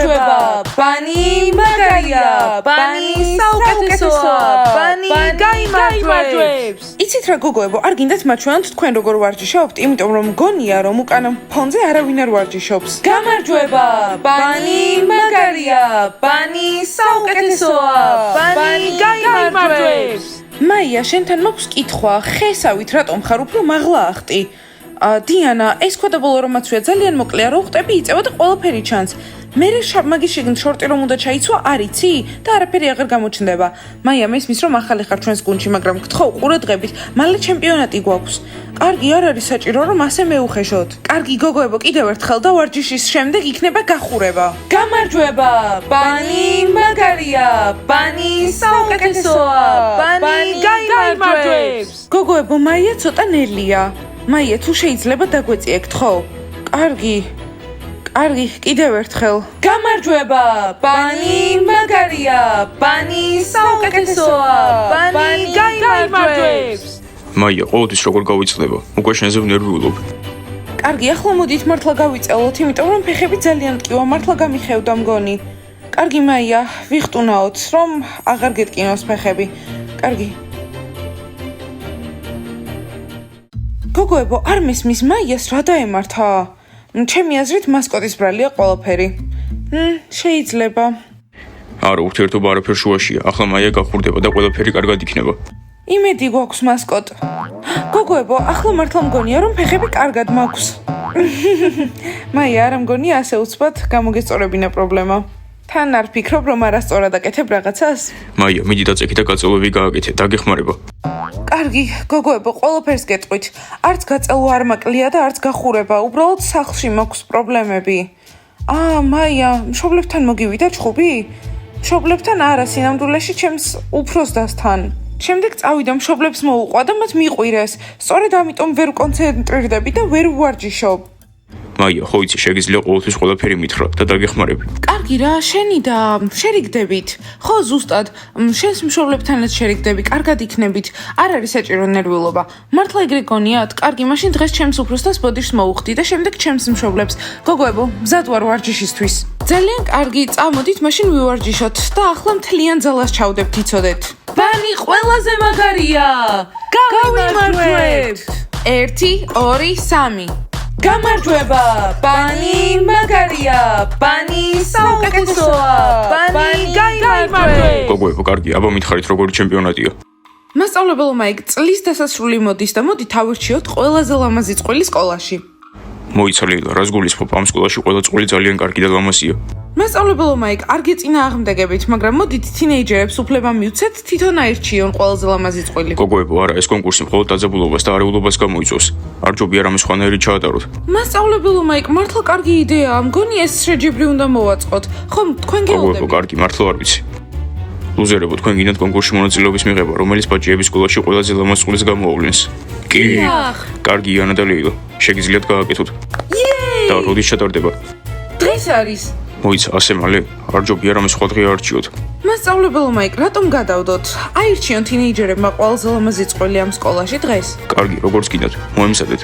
გამარჯვება, ბანი მაგარია, ბანი საუკეთესოა, ბანი გაიმარჯვებს. იცით რა გოგოებო, არ გინდათ მაჩვენოთ თქვენ როგორ ვარჯიშობთ, იმიტომ რომ მგონია რომ უკანა ფონზე არავინ არ ვარჯიშობს. გამარჯვება, ბანი მაგარია, ბანი საუკეთესოა, ბანი გაიმარჯვებს. მაია, შენთან მაქვს კითხვა, ხესავით რატომ ხარ უფრო მაღლა ახტი? დიანა, ეს ქვედაბოლო რომაცვია ძალიან მოკლეა, რო ხტები იწევა და ყველაფერი ჩანს. მე მაგის შიგნით შორტი რომ უნდა ჩაიცვა, არ იცი და არაფერი აღარ გამოჩნდება. მაია, მესმის რომ ახალი ხარ ჩვენს გუნდში, მაგრამ გთხოვ, ყურადღებით, მალე ჩემპიონატი გვაქვს. კარგი, არ არის საჭირო რომ ასე მეუხეშოთ. კარგი, გოგოებო, კიდევ ერთხელ და ვარჯიშის შემდეგ იქნება გახურება. გამარჯვება, ბანი მაგარია, ბანი საუკეთესოა, ბანი გაიმარჯვებს. გოგოებო, მაია ცოტა ნელია. მაია, თუ შეიძლება დაგვეწიეთ, ხო? კარგი, კიდევ ერთხელ. გამარჯვება, ბანი მაგარია, ბანი საუკეთესოა, ბანი გაიმარჯვებს. მაია, ყოველთვის როგორ გავიწყდება? უკვე შენზე ვნერვიულობ. კარგი, ახლა მოდით მართლა გავიწელოთ, იმიტომ რომ ფეხები ძალიან მტკივა, მართლა გამიხევდა მგონი. კარგი, მაია, ვიხტუნაოთ, რომ აღარ გეტკინოს ფეხები. კარგი. გოგოებო, არ მესმის მაიას რა დაემართა? ჩემი აზრით მასკოტის ბრალია ყველაფერი. შეიძლება. არა, ურთიერთობა არაფერ შუაშია. ახლა მაია გახურდება და ყველაფერი კარგად იქნება. იმედი გვაქვს მასკოტ. გოგოებო, ახლა მართლა მგონია რომ ფეხები კარგად მაქვს. მაია, არა მგონია ასე უცბად გამოგესწორებინა პრობლემა. თან არ ფიქრობ რომ არასწორად აკეთებ რაღაცას? მაია, მიდი დაწექი და გაწელვები გააკეთე, დაგეხმარება. კარგი, გოგოებო, ყველაფერს გეტყვით. არც გაწელვა არ მაკლია და არც გახურება, უბრალოდ სახლში მაქვს პრობლემები. მაია, მშობლებთან მოგივიდა ჩხუბი? მშობლებთან არა, სინამდვილეში ჩემს უფროს დასთან. შემდეგ წავიდა მშობლებს მოუყვა და მათ მიყვირეს. სწორედ ამიტომ ვერ კონცენტრირდები და ვერ ვარჯიშობ. მაია, ხო იცი, შეგიძლია ყოველთვის ყველაფერი მითხრა და დაგეხმარები. კარგი რა, შენი და შერიგდებით. ხო, ზუსტად, შენს მშობლებთანაც შერიგდები, კარგად იქნებით. არ არის საჭირო ნერვიულობა. მართლა ეგრე გონიათ? კარგი, მაშინ დღეს ჩემს უფროსთას ბოდიშს მოუხდი და შემდეგ ჩემს მშობლებს. გოგოებო, მზად ვარ ვარჯიშისთვის. ძალიან კარგი, წამოდით, მაშინ ვივარჯიშოთ და ახლა მთლიან ძალას ჩავდებთ, იცოდეთ. ბანი ყველაზე მაგარია. გავიმარჯვებთ. 1, 2, 3. გამარჯვება, ბანი მაგარია, ბანი საუკეთესოა, ბანი გაიმარჯვებს. გოგოებო, კარგი, აბა მითხარით როგორი ჩემპიონატია. მასწავლებელო მაიკ, წლის დასასრული მოდის და მოდი თავირჩიოთ ყველაზე ლამაზი წყვილი სკოლაში. მოიცა ლეილა, რას გულისხმობ? ამ სკოლაში ყველა წყვილი ძალიან კარგი და ლამაზია. მასწავლებელო მაიკ, არ გეწინააღმდეგებით, მაგრამ მოდით თინეიჯერებს უფლება მივცეთ თვითონ აირჩიონ ყველაზე ლამაზი წყვილი. გოგოებო, არა, ეს კონკურსი მხოლოდ დაძაბულობას და არეულობას გამოიწვევს. არ ჯობია რამე სხვანაირი ჩაატაროთ. მასწავლებელო მაიკ, მართლა კარგი იდეაა, მგონი ეს შეჯიბრი უნდა მოვაწყოთ. ხომ, თქვენ გოგოებო, გეუბნებით? კარგი, მართლა არ ვიცი. ლუზერებო, თქვენ გინდათ კონკურსში მონაწილეობის მიღება, რომელიც ბაჭიების სკოლაში ყველაზე ლამაზ წყვილს გამოავლენს. კი. კარგი, იანა და ლეილა, შეგიძლიათ გააკეთოთ. და როდის ჩატარდება? დღეს არის. მოიცა, ასე მალე, არ ჯობია რამე სხვა დღე არჩიოთ. მასწავლებელო მაიკ, რატომ გადავდოთ? აირჩიონ თინეიჯერებმა ყველაზე ლამაზი წყვილი ამ სკოლაში დღეს. კარგი, როგორც გინდათ, მოემზადეთ.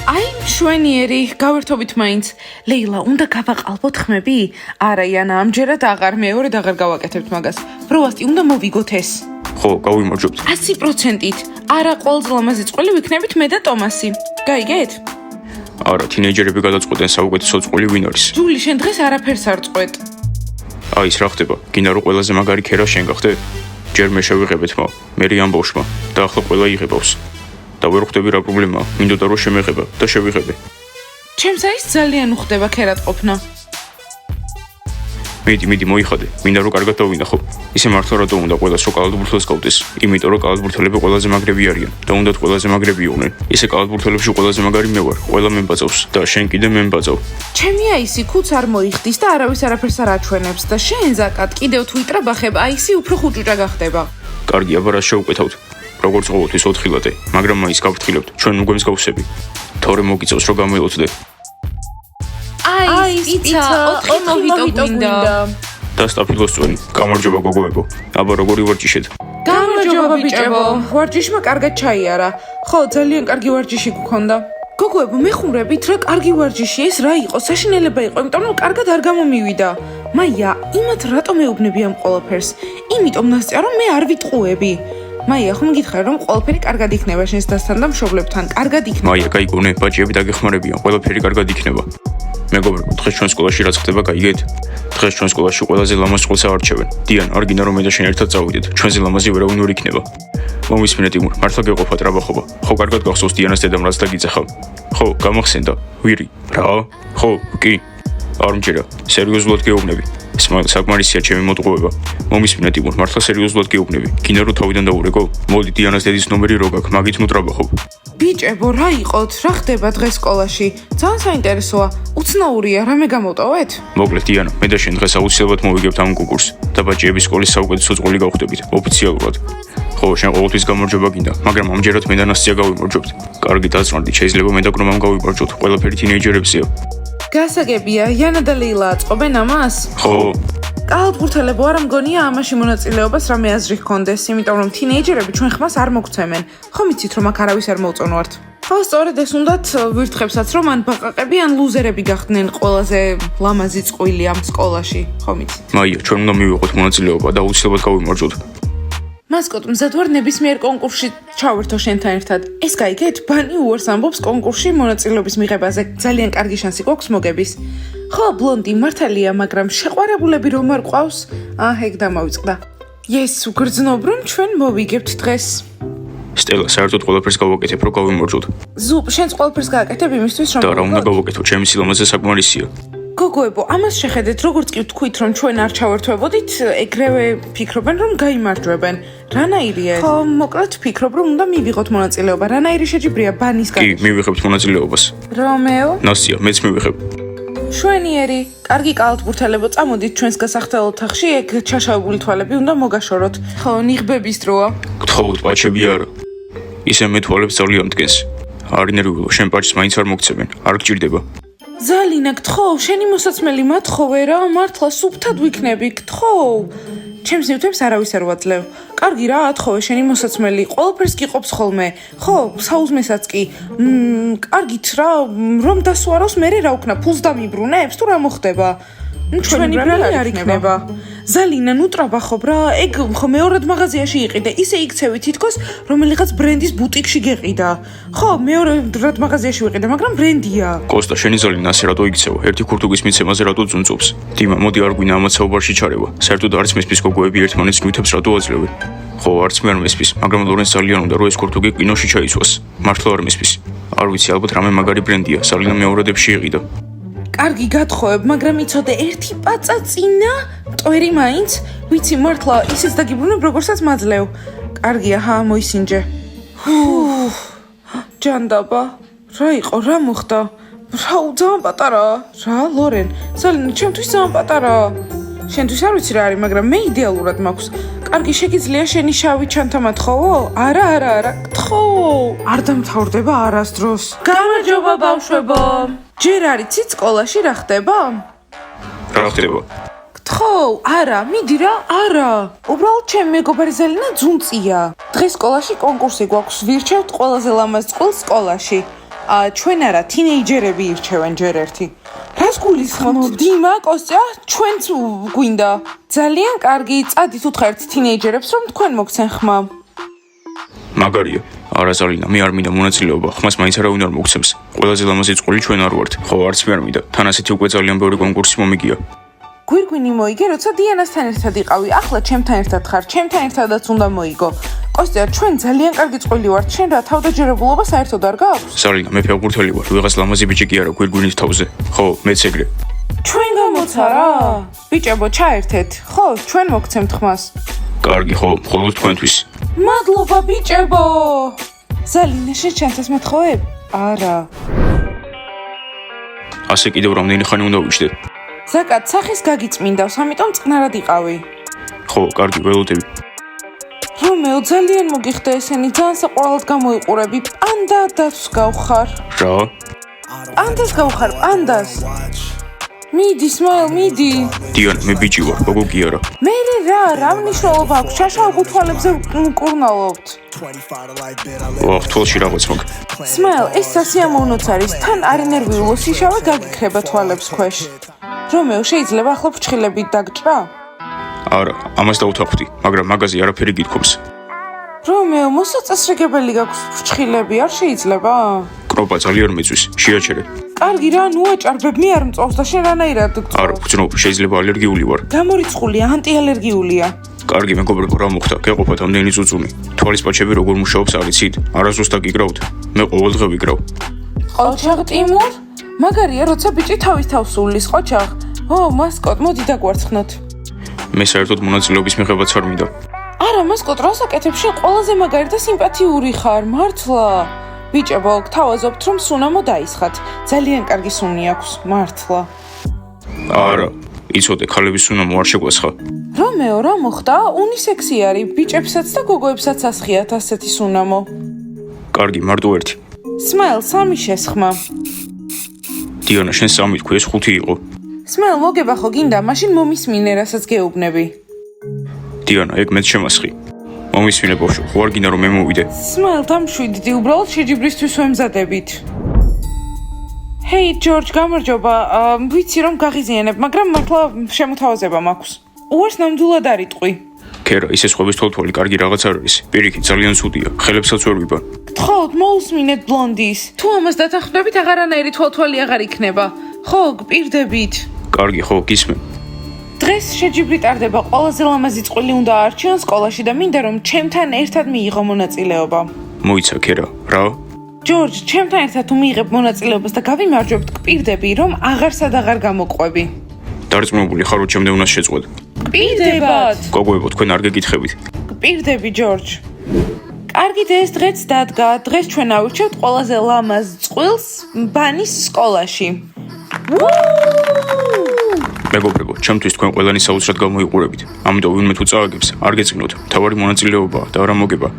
აი, მშვენიერი, გავერთობით მაინც. ლეილა, უნდა გავაყალბოთ ხმები? არა, იანა, ამჯერად აღარ, მეორედ აღარ გავაკეთებთ მაგას. პროვასტი, უნდა მოვიგოთ ეს. ხო, გავიმარჯვებთ. 100%-ით. არა, ყველაზე ლამაზი წყვილი ვიქნებით მე და ტომასი. გაიგეთ? არა, თინეიჯერები გადაწყვეტენ საუკეთესო წყვილი ვინ არის. ჯული, შენ დღეს არაფერს არ წყვეტ. აი, ის რა ხდება? გინდა რომ ყველაზე მაგარი ქერა შენ გახდე? ჯერ მე შევიღებეთ მა, მერე ამბავშმა და ახლა ყველა იღებავს. და ვერ ხვდები რა პრობლემაა, მინდოდა რომ შემეღება და შევიღებე. ჩემს არის ძალიან უხდება ქერად ყოფნა. მიდი, მოიხადე, მინდა რომ კარგად დავინახო. ისე მართლა რატომ უნდა ყველას რო კალათბურთელს გავდეს? იმიტომ რომ კალათბურთელები ყველაზე მაგრები არიან და უნდათ ყველაზე მაგრები იყვნენ. ისე კალათბურთელებში ყველაზე მაგარი მე ვარ, ყველა მემბაძავს და შენ კიდე მემბაძავ. ჩემი აისი ქუც არ მოიხდის და არავის არაფერს არ აჩვენებს და შენ ზაკად კიდევ თუ იტრაბახებ, აისი უფრო ხუჭუჭა გახდება. კარგი, აბა რა შევუკეთავთ? როგორც ყოველთვის 4 ლატე, მაგრამ მაინც გავფრთხილებთ, ჩვენ უგვემს გავსები. თორე მოგიწევს რომ გამოილოცდე. აი, პიცა, 4 მოვიტო გვინდა. და სტაფილოს წვენი. გამარჯობა გოგოებო. აბა როგორი ვარჯიშეთ? გამარჯობა ბიჭებო. ვარჯიშმა კარგად ჩაიარა. ხო, ძალიან კარგი ვარჯიში გქონდა. გოგოებო, მეხუმრებით რა კარგი ვარჯიში ეს რა იყო, საშინელება იყო, იმიტომ რომ კარგად არ გამომივიდა. მაია, იმათ რატომ ეუბნები ამ ყველაფერს? იმიტომ ნასწია რომ მე არ ვიტყუები. მაია, ხომ გითხარ რომ ყველაფერი კარგად იქნება შენს დასთან და მშობლებთან, კარგად იქნება. მაია, გაიგონე, ბაჭიები დაგეხმარებიან, ყველაფერი კარგად იქნება. მეგობრებო, დღეს ჩვენ სკოლაში რაც ხდება, გაიგეთ? დღეს ჩვენ სკოლაში ყველაზე ლამაზ წყვილს აარჩევენ. დიან, არ გინდა რომ მე და შენ ერთად წავიდეთ. ჩვენზე ლამაზი ვერავინ ვერ იქნება. მომისმინე ტიმურ, მართლა გეყოფათ რაბახობა. ხო, კარგად გახსოვს დიანას დედამ რაც დაგიძახავ. ხო, გამახსენდა. ვირი? რა? ხო, კი. არ მჯერა, სერიოზულად გეუბნები. სმაილ, საკმარისია ჩემი მოტყუება. მომისმინე ტიმურ, მართლა სერიოზულად გეუბნები. გინდა რომ თავიდან დაურეკო? მოდი დიანას დედის ნომერი რო გაქვს, მაგით ნუტრაბახობ. ბიჭებო, რა იყოთ? რა ხდება დღეს სკოლაში? ძალიან საინტერესოა. უცნაურია, რამე გამოვტოვეთ? მოკლედ დიანა, მე და შენ დღეს აუცილებლად მოვიგებთ ამ კონკურსს და ბაჭიების სკოლის საუკეთესო წყვილი გავხდებით, ოფიციალურად. ხო, შენ ყოველთვის გამარჯვება გინდა, მაგრამ ამჯერად მე და ნასწია გავიმარჯვებთ. კარგი დაწვრთნდი, შეიძლება მე და გრომამ გავიმარჯვოთ, ყველაფერი თინეიჯერებზეა. გასაგებია,იანა და ლეილა აწყობენ ამას? ხო, კალათბურთელებო, არ მგონია ამაში მონაწილეობას რამე აზრი ჰქონდეს, იმიტომ რომ თინეიჯერები ჩვენ ხმას არ მოგცემენ. ხომ იცით რომ აქ არავის არ მოვწონვართ? ხო, სწორედ ეს უნდათ ვირთხებსაც რომ ან ბაყაყები ან ლუზერები გახდნენ ყველაზე ლამაზი წყვილი ამ სკოლაში, ხომ იცით? მაია, ჩვენ უნდა მივიღოთ მონაწილეობა და აუცილებლად გავიმარჯვოთ. მასკოტ, მზად ვარ ნებისმიერ კონკურსში ჩავერთო შენთან ერთად. ეს გაიგეთ? ბანი უარს ამბობს კონკურსში მონაწილეობის მიღებაზე. ძალიან კარგი შანსი გვაქვს მოგების. ხო, ბლონდი მართალია, მაგრამ შეყვარებულები რომ არ ყავს? ეგ დამოვიწყდა. იესო, გრძნობ რომ ჩვენ მოვიგებთ დღეს. სტელა, საერთოდ ყველაფერს გავაკეთებ, რომ გავიმარჯვოთ. ზუპ, შენც ყველაფერს გააკეთებ იმისთვის რომ და რა უნდა გავაკეთო, ჩემი სილამაზე საკმარისია. გოგოებო, ამას შეხედეთ, როგორც კი ვთქვით, რომ ჩვენ არ ჩავერთვებოდით, ეგრევე ფიქრობენ, რომ გაიმარჯვებენ. რანაირია? ხო, მოკლედ ვფიქრობ, რომ უნდა მივიღოთ მონაწილეობა. რანაირი შეჯიბრია ბანის კი, მივიღებთ მონაწილეობას. რომეო? ნასია, მეც მივიღებ. შვენიერი, კარგი კალათბურთელებო, წამოდით ჩვენს გასახდელ ოთახში, ეგ ჩაშავებული თვალები უნდა მოგაშოროთ. ხო, ნიღბების დროა. გთხოვთ, პაჩები არა. ისე მე თვალებს ძალიან მდგენს. არ ინერვიულო, შენ პაჩს მაინც არ მოგცემენ, არ გჭირდება. ზალინა, გთხოვ, შენი მოსაცმელი მათხოვე რა, მართლა სუფთად ვიქნები, გთხოვ. ჩემს ნივთებს არავის არ ვაძლევ. კარგი რა, ათხოვე შენი მოსაცმელი, ყველაფერს გიყოფს ხოლმე. ხო, საუზმესაც კი. კარგით რა, რომ დასუაროს მერე რა უკნა, ფულს დამიბრუნებს თუ რა მოხდება? ჩვენი ბრალი არ იქნება. ზალინა, ნუ ტრაბახობ რა, ეგ ხო მეორად მაღაზიაში იყიდე, ისე იქცევი თითქოს რომელიღაც ბრენდის ბუტიკში გეყიდა. ხო, მეორად მაღაზიაში ვიყიდე, მაგრამ ბრენდია. კოსტა, შენი ზალინა ასე რატო იქცევა? ერთი ქურთუგის მიცემაზე რატო ძუნწობს? დიმა, მოდი არ გვინა ამათ საუბარში ჩარევა. საერთოდ არც მესმის გოგოები ერთმანეთს ნივთებს რატო აძლევენ? ხო, არც მე არ მესმის, მაგრამ ლორენს ძალიან უნდა რომ ეს ქურთუგი კინოში ჩაისვას. მართლა არ მესმის. არ ვიცი, ალბათ რამე მაგარი ბრენდია, ზალინა მეორადებში იყიდა. კარგი გათხოვებ, მაგრამ იცოდე ერთი პაცა წინა, მტვერი მაინც, ვიცი მართლა ისიც დაგიბრუნებ როგორცაც მაძლევ. კარგია, მოისინჯე. ჯანდაბა, რა იყო, რა მოხდა? რა ძალიან პატარაა. რა, ლორენ, ზალინა, ჩემთვის ძალიან პატარაა. შენთვის არ ვიცი რა არის, მაგრამ მე იდეალურად მაქვს. კარგი, შეგიძლია შენი შავი ჩანთა მათხოვო? არა, გთხოვ. არ დამთავრდება არასდროს. გამარჯობა ბავშვებო. ჯერ არ იცით სკოლაში რა ხდება? რა ხდება? გთხოვ, არა, მიდი რა, არა. უბრალოდ ჩემი მეგობარი ზალინა ძუნწია. დღეს სკოლაში კონკურსი გვაქვს, ვირჩევთ ყველაზე ლამაზ წყვილს სკოლაში. ჩვენ არა, თინეიჯერები ირჩევენ ჯერ ერთი. რას გულისხმობთ? დიმა, კოსტა, ჩვენც გვინდა. ძალიან კარგი, წადით უთხრეთ თინეიჯერებს, რომ თქვენ მოგცენ ხმა. მაგარია. არა ზალინა, მე არ მინდა მონაწილეობა, ხმას მაინც არავინ არ მოგცემს. ყველაზე ლამაზი წყვილი ჩვენ არ ვართ. ხო, არც მე არ მინდა. თან ასეთი უკვე ძალიან ბევრი კონკურსი მომიგია. გვირგვინი მოიგე, როცა დიანასთან ერთად იყავი. ახლა ჩემთან ერთად ხარ, ჩემთან ერთადაც უნდა მოიგო. კოსტა, ჩვენ ძალიან კარგი წყვილი ვართ. შენ რა თავდაჯერებულობა საერთოდ არ გაქვს? ზალინა, მე ფეხბურთელი ვარ, ვიღაც ლამაზი ბიჭი კი არა გვირგვინის თავზე. ხო, მეც ეგრე. ჩვენ გამოცა რა? ბიჭებო, ჩაერთეთ. ხო, ჩვენ მოგცემთ ხმას. კარგი, ხო, მხოლოდ თქვენთვის. მადლობა ბიჭებო. ზალინა, შენ ჩანთას მეთხოვებ? არა. ასე კიდევ რამდენი ხანი უნდა ვიჯდე? ზაკად, სახის გაგიწმინდავს, ამიტომ წყნარად იყავი. ხო, კარგი, ველოდები. რომეო, ძალიან მოგიხდა ესენი, ძალიან საყვარლად გამოიყურები. პანდა დას გავხარ. რა? პანდას გავხარ, პანდას. მიდი, სმაილ, მიდი. დიან, მე ბიჭი ვარ, გოგო კი არა. მე რა მნიშვნელობა აქვს? შაშალ თვალებზე მკურნალობთ. ოღ თვალში რაღაც მაქვს. Smile, ეს სასიამოვნოც არის. თან არ ინერვიულო შიშავე გაგიქრება თვალებს ქვეშ. რომეო, შეიძლება ახლა ფრჩხილები დაგჭრა? არა, ამას დავთანხმდი, მაგრამ მაგაზე არაფერი გითხოვს. რომეო, მოსაწესრიგებელი გაქვს ფრჩხილები, არ შეიძლება? კროპა ძალიან მეწვის, შეაჩერე. კარგი რა, ნუ აჭარბებ, მე არ მწოვს და შენ რანაირად გწოვს? არა, ვგრძნობ, შეიძლება ალერგიული ვარ. გამორიცხულია, ანტიალერგიულია. კარგი, მეგობრებო, რა მოხდა? გეყოფათ ამდენი წუწუნი. თვალის პაჩები როგორ მუშაობს არ იცით? არასდროს გიგრავთ. მე ყოველდღე ვიგრავ. ყოჩაღ ტიმურ? მაგარია, როცა ბიჭი თავის თავს სულის, ყოჩაღ. მასკოტ, მოდი დაგვარცხნოთ. მე საერთოდ მონაწილეობის მიღებაც არ მინდა. არა, მასკოტ, რას აკეთებ? შენ ყველაზე მაგარი და სიმპათიური ხარ, მართლა. ბიჭებო, გთავაზობთ, რომ სუნამო დაისხათ. ძალიან კარგი სუნი აქვს, მართლა. არა, იცოდე, ქალების სუნამო არ შეგვესხა. რომეო, რა მოხდა? უნისექსი არის, ბიჭებსაც და გოგოებსაც ასხიათ ასეთი სუნამო. კარგი, მარტო ერთი. Smile, სამი შესხმა. დიანა, შენ სამი თქვი, ეს ხუთი იყო. Smile, მოგება ხო გინდა, მაშინ მომისმინე, რასაც გეუბნები. დიანა, ეგ მეც შემასხი. მომისმინე ბავშვო, ხო არ გინდა რომ მე მოვიდე? Smile, დამშვიდდი, უბრალოდ შეჯიბრისთვის ვემზადებით. Hey, George, გამარჯობა. ვიცი რომ გაღიზიანებ, მაგრამ მართლა შემოთავაზება მაქვს. უარს ნამდვილად არ იტყვი. ქერა, ისე სხვების თვალთვალი კარგი რაღაც არ არის. პირიქით, ძალიან ცუდია. ხელებსაც ვერ ვიბან. გთხოვთ, მოусმინეთ ბლონდის. თუ ამას დათანხმდებით, აღარანაირი თვალთვალი აღარ იქნება. ხო, გპირდებით. კარგი, ხო, გისმენ. დღეს შეჯიბრი ტარდება, ყველაზე ლამაზი წყვილი უნდა აარჩიონ სკოლაში და მინდა რომ ჩემთან ერთად მიიღო მონაწილეობა. მოიცა ქერა, რა? ჯორჯ, ჩემთან ერთად თუ მიიღებ მონაწილეობას და გავიმარჯვებთ, გპირდები რომ აღარსად აღარ გამოყვები. დარწმუნებული ხარ რომ ჩემდე უნდა შეწყვეტ. გპირდებათ. გოგოებო, თქვენ არ გეკითხებით. გპირდები, ჯორჯ. კარგით, ეს დღეც დადგა. დღეს ჩვენ ავირჩევთ ყველაზე ლამაზ წყვილს ბანის სკოლაში. მეგობრებო, ჩემთვის თქვენ ყველანი საოცრად გამოიყურებით. ამიტომ ვინმე თუ წააგებს, არ გეწინოთ. მთავარი მონაწილეობაა და არა მოგება.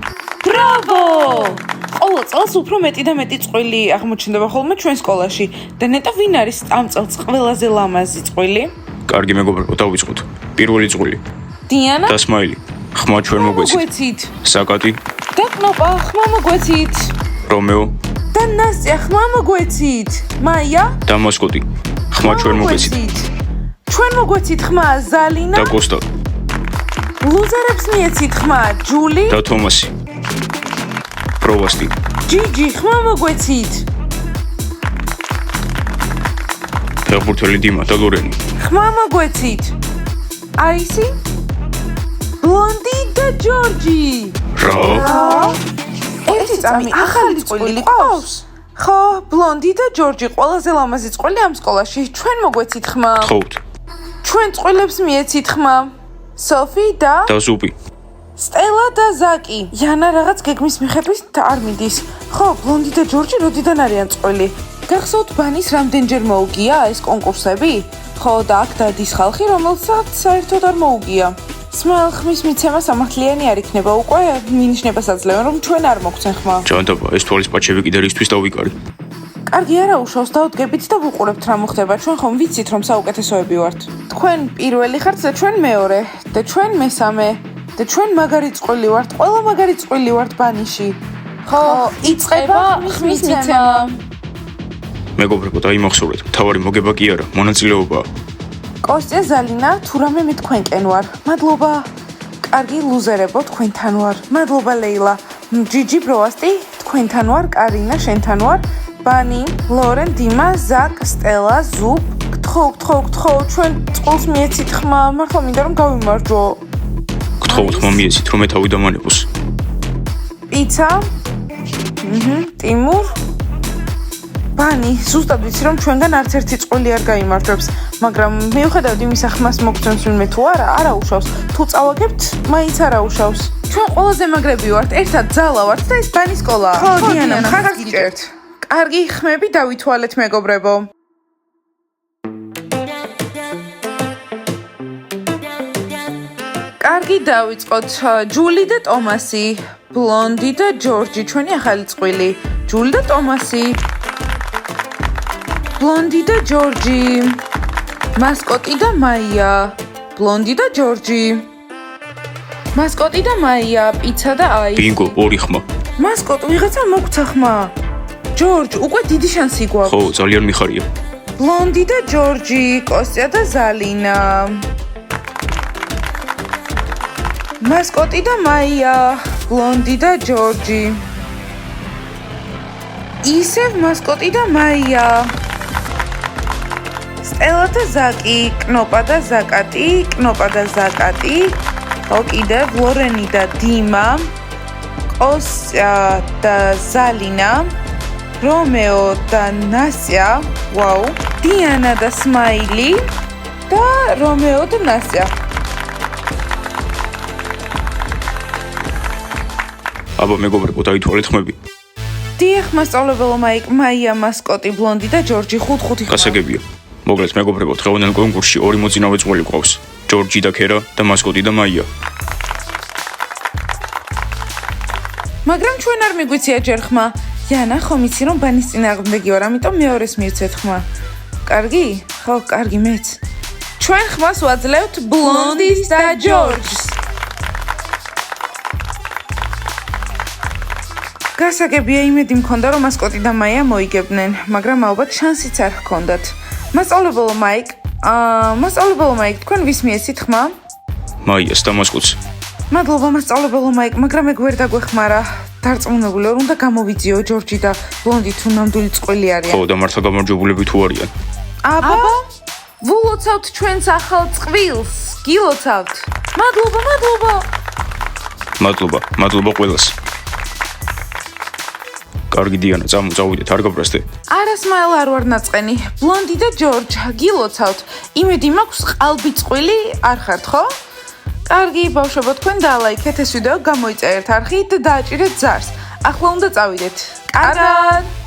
ბრავო! ყოველ წელს უფრო მეტი და მეტი წყვილი აღმოჩნდება ხოლმე ჩვენ სკოლაში. და ნეტო ვინ არის ამ წელს ყველაზე ლამაზი წყვილი? კარგი მეგობრებო, დავიწყოთ. პირველი წყვილი. დიანა? და სმაილი. ხმა ჩვენ მოგვეცით. საკატი. და კნოპა, ხმა მოგვეცით. რომეო. და ნასტია, ხმა მოგვეცით. მაია? და მასკოტი. ხმა ჩვენ მოგვეცით. ჩვენ მოგვეცით ხმა ზალინა. და კოსტა. ლუზერებს მიეცით ხმა ჯული. და თომასი. პროვასტი. ჯიჯი, ხმა მოგვეცით. ფეხბურთელი დიმა და ლორენი. ხმა მოგვეცით. აისი? ბლონდი და ჯორჯი. რა? ერთი წამი ახალი წყვილი ყავს? ხო, ბლონდი და ჯორჯი ყველაზე ლამაზი წყვილი ამ სკოლაში. ჩვენ მოგვეცით ხმა. გთხოვთ. ჩვენ წყვილებს მიეცით ხმა. სოფი და ზუპი. სტელა და ზაკი. იანა რაღაც გეგმის მიხედვით არ მიდის. ხო, ბლონდი და ჯორჯი როდიდან არიან წყვილი? გახსოვთ ბანის რამდენჯერ მოუგია ეს კონკურსები? ხო, და აქ დადის ხალხი, რომელსაც საერთოდ არ მოუგია. Smile, ხმის მიცემა სამართლიანი არ იქნება უკვე, მინიშნება საძლევენ რომ ჩვენ არ მოგცენ ხმა. ჯანდაბა, ეს თვალის პაჩები კიდე რისთვის დავიკარი? კარგი, არა უშავს, დავდგებით და ვუყურებთ რა მოხდება. ჩვენ ხომ ვიცით რომ საუკეთესოები ვართ. თქვენ პირველი ხართ და ჩვენ მეორე და ჩვენ მესამე და ჩვენ მაგარი წყვილი ვართ. ყველა მაგარი წყვილი ვართ ბანიში. ხო, იწყება ხმის მიცემა. მეგობრებო, დაიმახსოვრეთ, მთავარი მოგება კი არა, მონაწილეობაა. კოსტია ზალინა, თუ რამე მე თქვენკენ ვარ. მადლობა. კარგი ლუზერებო, თქვენთან ვარ. მადლობა ლეილა. ჯიჯი ბროვასტი, თქვენთან ვარ. კარინა, შენთან ვარ. ბანი, ლორენ, დიმა, ზაკ, სტელა, ზუპ. გთხოვ, ჩვენ წყვილს მიეცით ხმა. მართლა მინდა რომ გავიმარჯვო. გთხოვთ, ხმა მიეცით, რომ მე თავი დამანებოს. პიცა. ტიმურ. ბანი, ზუსტად ვიცი რომ ჩვენგან არც ერთი წყვილი არ გაიმარჯვებს, მაგრამ მიუხედავად იმისა ხმას მოგწონს ვინმე თუ არა უშავს. თუ წავაგებთ, მაინც არა უშავს. ჩვენ ყველაზე მაგრები ვართ, ერთად ძალა ვართ და ეს ბანის სკოლაა. ხო, დიანა, ხარ გიჭერთ. კარგი, ხმები დავითვალეთ, მეგობრებო. კარგი, დავიწყოთ. ჯული და ტომასი, ბლონდი და ჯორჯი, ჩვენი ახალი წყვილი. ჯული და ტომასი. ბლონდი და ჯორჯი. მასკოტი და მაია. ბლონდი და ჯორჯი. მასკოტი და მაია, პიცა და აი. ბინგო, ორი ხმა. მასკოტ, ვიღაცა მოგცა ხმა. ჯორჯ, უკვე დიდი შანსი გვაქვს. ხო, ძალიან მიხარია. ბლონდი და ჯორჯი, კოსტია და ზალინა. მასკოტი და მაია, ბლონდი და ჯორჯი. ისევ მასკოტი და მაია. სტელა და ზაკი, კნოპა და ზაკატი, კნოპა და ზაკატი. ხო, კიდევ ლორენი და დიმა, კოსტია და ზალინა, რომეო და ნასია, ვაუ, დიანა და სმაილი და რომეო და ნასია. აბა მეგობრებო, დაითვალეთ ხმები. დიახ, მასწავლებელო მაია, მასკოტი, ბლონდი და ჯორჯი 5-5 ხმა. გასაგებია. მოგლეთ მეგობრებო, დღევანდელ კონკურსში ორი მოწინავე წველი გვყავს. ჯორჯი და ქერა და მასკოტი და მაია. მაგრამ ჩვენ არ მიგვიცია ჯერ ხმა.იანა, ხომ იცი რომ ბანის წინააღმდეგი ვარ, ამიტომ მეორეს მივცეთ ხმა. კარგი? ხო, კარგი მეც. ჩვენ ხმას ვაძლევთ ბლონდის და ჯორჯს. გასაგებია, იმედი მქონდა რომ მასკოტი და მაია მოიგებდნენ, მაგრამ ალბათ შანსიც არ ჰქონდათ. მასწავლებელო მაიკ, თქვენ ვის მიეცით ხმა? მაიას და მასკოტს. მადლობა მასწავლებელო მაიკ, მაგრამ ეგ ვერ დაგვეხმარა. დარწმუნებული ვარ, უნდა გამოვიძიო ჯორჯი და ბლონდი თუ ნამდვილი წყვილი არიან. ხო, და მართლა გამარჯვებულები თუ არიან. აბა? ვულოცავთ ჩვენს ახალ წყვილს. გილოცავთ. მადლობა. მადლობა ყველას. კარგი დიანა, წავიდეთ, არ გაბრასდე. არა, სმაილ არ ვარ ნაწყენი. ბლონდი და ჯორჯ, გილოცავთ. იმედი მაქვს ყალბი წყვილი არ ხართ, ხო? კარგი, ბავშვებო, თქვენ დაალაიქეთ ეს ვიდეო, გამოიწერეთ არხით და დააჭირეთ ზარს. ახლა უნდა წავიდეთ. კარგად.